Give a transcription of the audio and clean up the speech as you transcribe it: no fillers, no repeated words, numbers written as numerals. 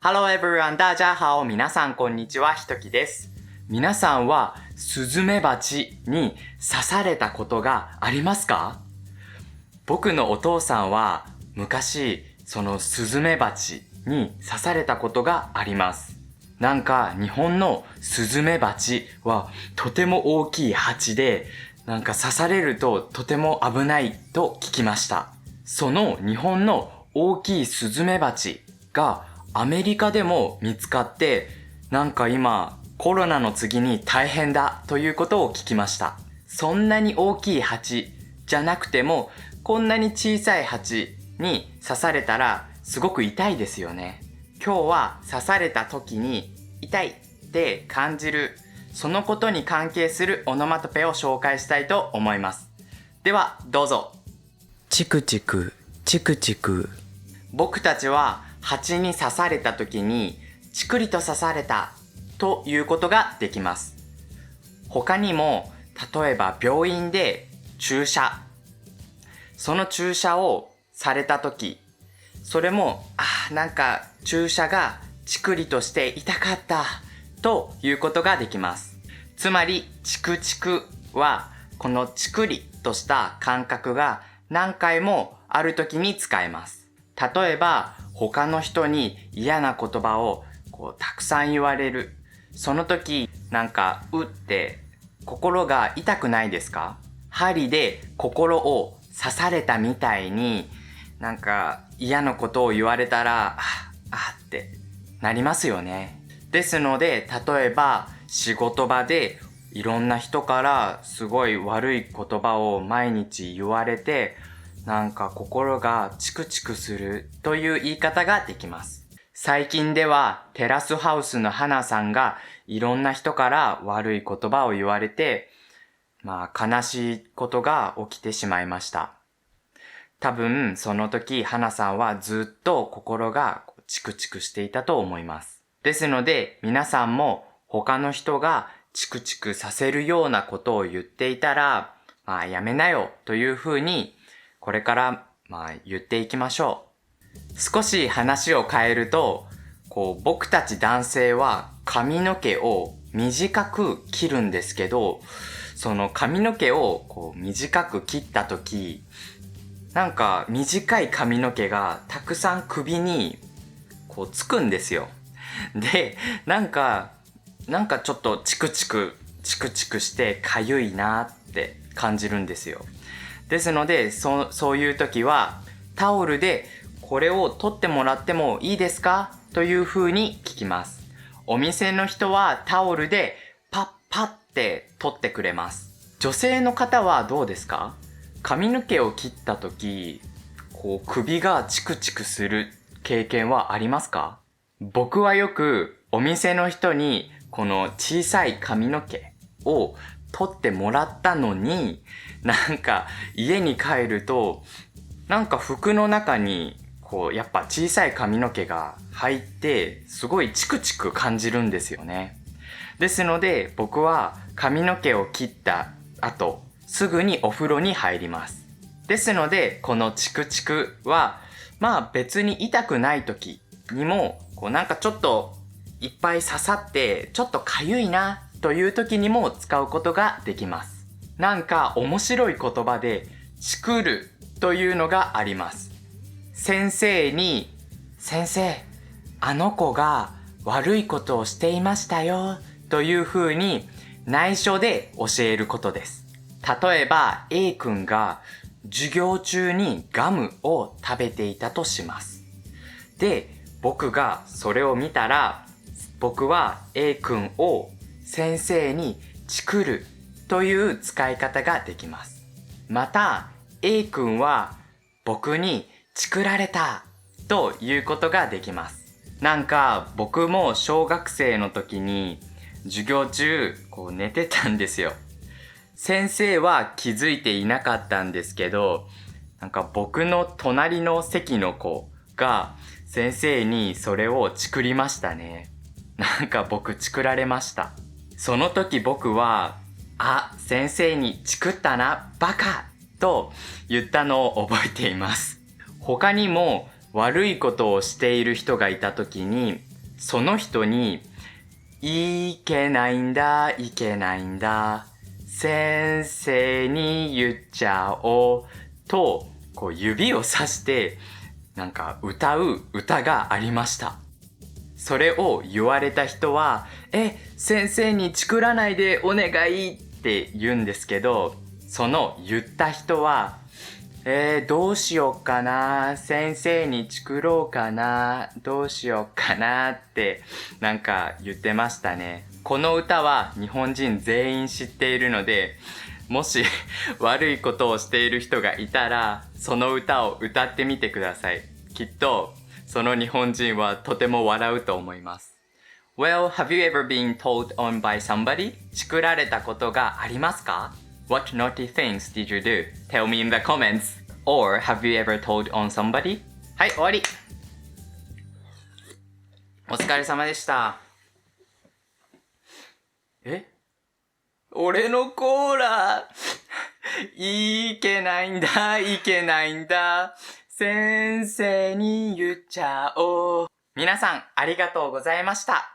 Hello everyone! 大家好！皆さんこんにちは、ひときです。皆さんはスズメバチに刺されたことがありますか？僕のお父さんは昔そのスズメバチに刺されたことがあります。なんか日本のスズメバチはとても大きい蜂で、なんか刺されるととても危ないと聞きました。その日本の大きいスズメバチがアメリカでも見つかって、なんか今コロナの次に大変だということを聞きました。そんなに大きい蜂じゃなくても、こんなに小さい蜂に刺されたらすごく痛いですよね。今日は刺された時に痛いって感じる、そのことに関係するオノマトペを紹介したいと思います。ではどうぞ。チクチクチクチク。僕たちは蜂に刺された時にチクリと刺されたということができます。他にも例えば病院で注射、その注射をされた時、それもなんか注射がチクリとして痛かったということができます。つまりチクチクはこのチクリとした感覚が何回もある時に使えます。例えば他の人に嫌な言葉をたくさん言われる。その時なんかうって心が痛くないですか？針で心を刺されたみたいに、なんか嫌なことを言われたらってなりますよね。ですので例えば仕事場でいろんな人からすごい悪い言葉を毎日言われて、なんか心がチクチクするという言い方ができます。最近ではテラスハウスの花さんがいろんな人から悪い言葉を言われて、悲しいことが起きてしまいました。多分その時花さんはずっと心がチクチクしていたと思います。ですので皆さんも他の人がチクチクさせるようなことを言っていたら、やめなよというふうにこれから言っていきましょう。少し話を変えると、僕たち男性は髪の毛を短く切るんですけど、その髪の毛を短く切った時、なんか短い髪の毛がたくさん首につくんですよ。で、なんかちょっとチクチクしてかゆいなって感じるんですよ。ですのでそういう時はタオルでこれを取ってもらってもいいですかというふうに聞きます。お店の人はタオルでパッパッって取ってくれます。女性の方はどうですか？髪の毛を切った時、首がチクチクする経験はありますか？僕はよくお店の人にこの小さい髪の毛を取ってもらったのに、なんか家に帰るとなんか服の中にやっぱ小さい髪の毛が入ってすごいチクチク感じるんですよね。ですので僕は髪の毛を切った後すぐにお風呂に入ります。ですのでこのチクチクは別に痛くない時にもなんかちょっといっぱい刺さってちょっとかゆいなという時にも使うことができます。なんか面白い言葉でチクるというのがあります。先生に、先生、あの子が悪いことをしていましたよというふうに内緒で教えることです。例えば A 君が授業中にガムを食べていたとします。で、僕がそれを見たら、僕は A 君を先生にチクるという使い方ができます。また A 君は僕にチクられたということができます。なんか僕も小学生の時に授業中寝てたんですよ。先生は気づいていなかったんですけど、なんか僕の隣の席の子が先生にそれをチクりましたね。なんか僕チクられました。その時僕は先生にチクったなバカと言ったのを覚えています。他にも悪いことをしている人がいた時にその人に、いけないんだ、いけないんだ。先生に言っちゃおう。と、こう指をさしてなんか歌う歌がありました。それを言われた人は、先生にチクらないでお願いって言うんですけど、その言った人は、どうしようかな、先生にチクろうかな、どうしようかなってなんか言ってましたね。この歌は日本人全員知っているので、もし悪いことをしている人がいたら、その歌を歌ってみてください。きっとその日本人はとても笑うと思います。Well, have you ever been told on by somebody? チクられたことがありますか？ What naughty things did you do? Tell me in the comments. Or have you ever told on somebody? はい、終わり。お疲れ様でした。俺のコーラいけないんだ、いけないんだ。先生に言っちゃおう。皆さんありがとうございました。